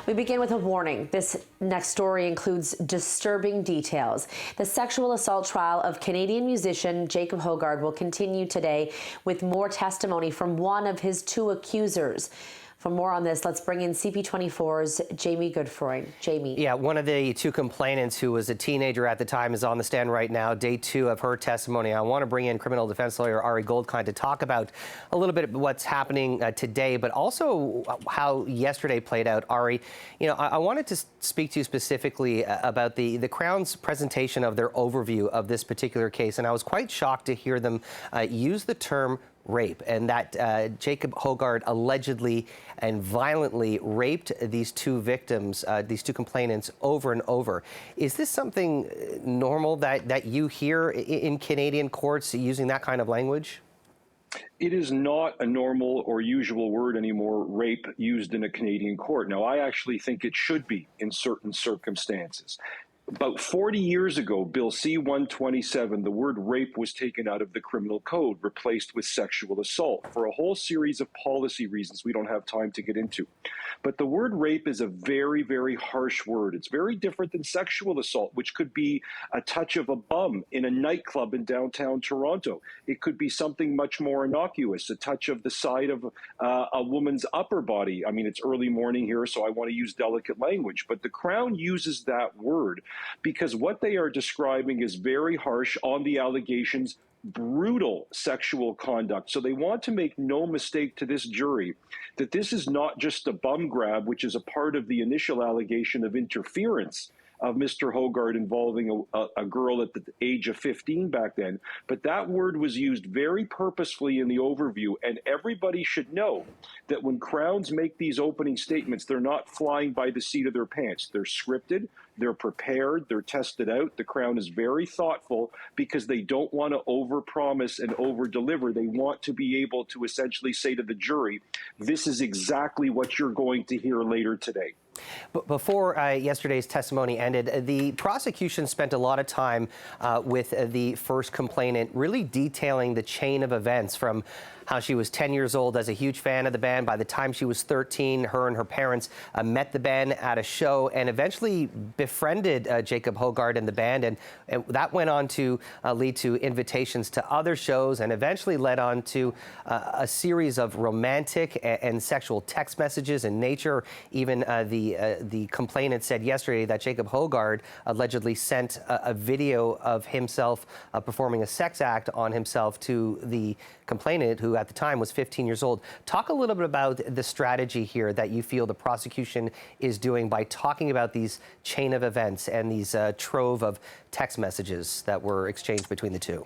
We begin with a warning. This next story includes disturbing details. The sexual assault trial of Canadian musician Jacob Hoggard will continue today with more testimony from one of his two accusers. For more on this, let's bring in CP24's Jamie Goodfreund. Jamie. Yeah, one of the two complainants, who was a teenager at the time, is on the stand right now, day 2 of her testimony. I want to bring in criminal defense lawyer Ari Goldkind to talk about a little bit of what's happening today, but also how yesterday played out. Ari, you know, I wanted to speak to you specifically about the Crown's presentation of their overview of this particular case, and I was quite shocked to hear them use the term rape, and that Jacob Hoggard allegedly and violently raped these two victims, these two complainants, over and over. Is this something normal that you hear in Canadian courts using that kind of language? It is not a normal or usual word anymore, rape, used in a Canadian court. Now, I actually think it should be in certain circumstances. About 40 years ago, Bill C-127, the word rape was taken out of the criminal code, replaced with sexual assault, for a whole series of policy reasons we don't have time to get into. But the word rape is a very, very harsh word. It's very different than sexual assault, which could be a touch of a bum in a nightclub in downtown Toronto. It could be something much more innocuous, a touch of the side of a woman's upper body. I mean, it's early morning here, so I want to use delicate language. But the Crown uses that word because what they are describing is very harsh on the allegations, brutal sexual conduct. So they want to make no mistake to this jury that this is not just a bum grab, which is a part of the initial allegation of interference of Mr. Hoggard involving a girl at the age of 15 back then. But that word was used very purposefully in the overview, and everybody should know that when Crowns make these opening statements, they're not flying by the seat of their pants. They're scripted, they're prepared, they're tested out. The Crown is very thoughtful because they don't want to overpromise and overdeliver. They want to be able to essentially say to the jury, this is exactly what you're going to hear later today. But before yesterday's testimony ended, the prosecution spent a lot of time with the first complainant, really detailing the chain of events from how she was 10 years old as a huge fan of the band. By the time she was 13, her and her parents met the band at a show and eventually befriended Jacob Hoggard and the band. And that went on to lead to invitations to other shows and eventually led on to a series of romantic and sexual text messages in nature. Even the complainant said yesterday that Jacob Hoggard allegedly sent a video of himself performing a sex act on himself to the complainant, who at the time was 15 years old. Talk a little bit about the strategy here that you feel the prosecution is doing by talking about these chain of events and these trove of text messages that were exchanged between the two.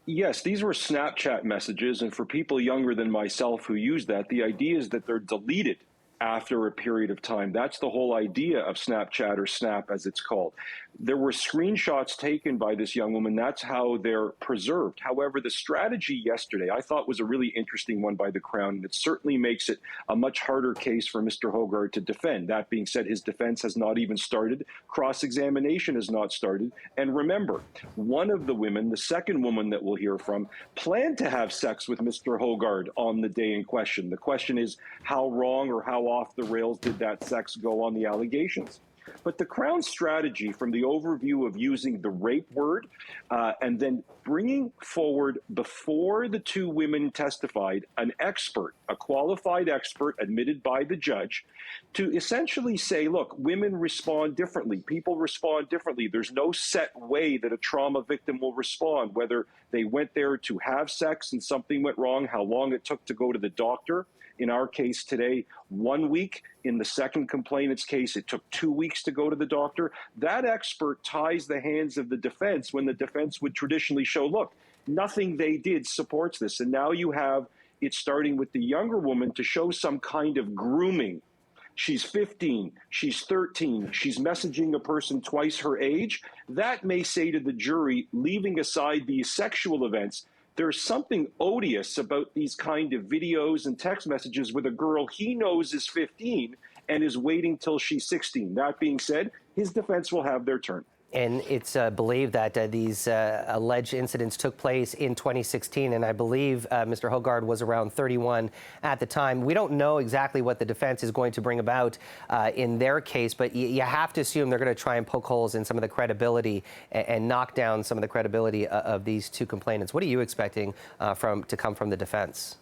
Yes, these were Snapchat messages, and for people younger than myself who use that, the idea is that they're deleted after a period of time. That's the whole idea of Snapchat, or Snap as it's called. There were screenshots taken by this young woman. That's how they're preserved. However, the strategy yesterday I thought was a really interesting one by the Crown, and it certainly makes it a much harder case for Mr. Hoggard to defend. That being said, his defense has not even started. Cross-examination has not started. And remember, one of the women, the second woman that we'll hear from, planned to have sex with Mr. Hoggard on the day in question. The question is, how wrong or how off the rails did that sex go on the allegations? But the Crown's strategy, from the overview of using the rape word and then bringing forward, before the two women testified, an expert, a qualified expert admitted by the judge, to essentially say, look, women respond differently. People respond differently. There's no set way that a trauma victim will respond, whether they went there to have sex and something went wrong, how long it took to go to the doctor. In our case today, 1 week. In the second complainant's case, it took 2 weeks to go to the doctor. That expert ties the hands of the defense when the defense would traditionally show, look, nothing they did supports this. And now you have it starting with the younger woman to show some kind of grooming. She's 15, she's 13, she's messaging a person twice her age. That may say to the jury, leaving aside these sexual events, there's something odious about these kind of videos and text messages with a girl he knows is 15 and is waiting till she's 16. That being said, his defense will have their turn. And it's believed that these alleged incidents took place in 2016, and I believe Mr. Hoggard was around 31 at the time. We don't know exactly what the defense is going to bring about in their case, but you have to assume they're going to try and poke holes in some of the credibility and knock down some of the credibility of these two complainants. What are you expecting to come from the defense?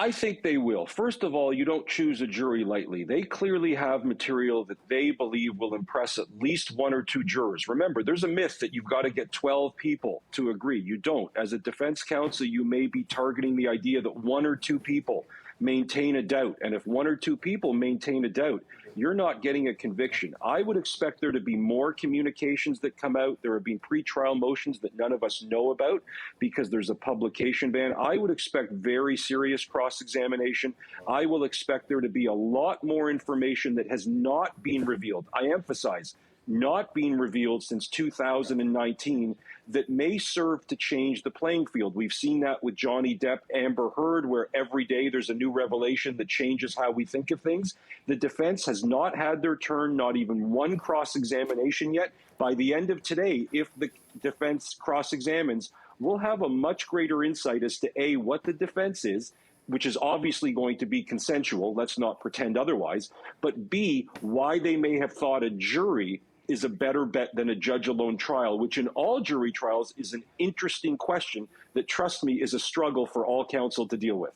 I think they will. First of all, you don't choose a jury lightly. They clearly have material that they believe will impress at least one or two jurors. Remember, there's a myth that you've got to get 12 people to agree. You don't. As a defense counsel, you may be targeting the idea that one or two people maintain a doubt. And if one or two people maintain a doubt, you're not getting a conviction. I would expect there to be more communications that come out. There have been pretrial motions that none of us know about because there's a publication ban. I would expect very serious cross-examination. I will expect there to be a lot more information that has not been revealed. I emphasize, not being revealed since 2019 that may serve to change the playing field. We've seen that with Johnny Depp, Amber Heard, where every day there's a new revelation that changes how we think of things. The defense has not had their turn, not even one cross-examination yet. By the end of today, if the defense cross-examines, we'll have a much greater insight as to A, what the defense is, which is obviously going to be consensual, let's not pretend otherwise, but B, why they may have thought a jury is a better bet than a judge-alone trial, which in all jury trials is an interesting question that, trust me, is a struggle for all counsel to deal with.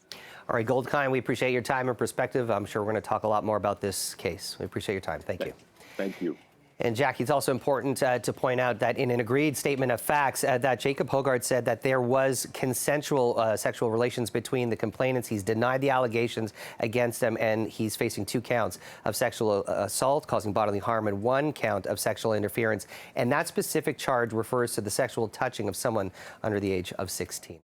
All right, Goldkind, we appreciate your time and perspective. I'm sure we're going to talk a lot more about this case. We appreciate your time. Thank you. Thank you. And Jackie, it's also important to point out that in an agreed statement of facts, that Jacob Hoggard said that there was consensual sexual relations between the complainants. He's denied the allegations against them, and he's facing 2 counts of sexual assault causing bodily harm and 1 count of sexual interference. And that specific charge refers to the sexual touching of someone under the age of 16.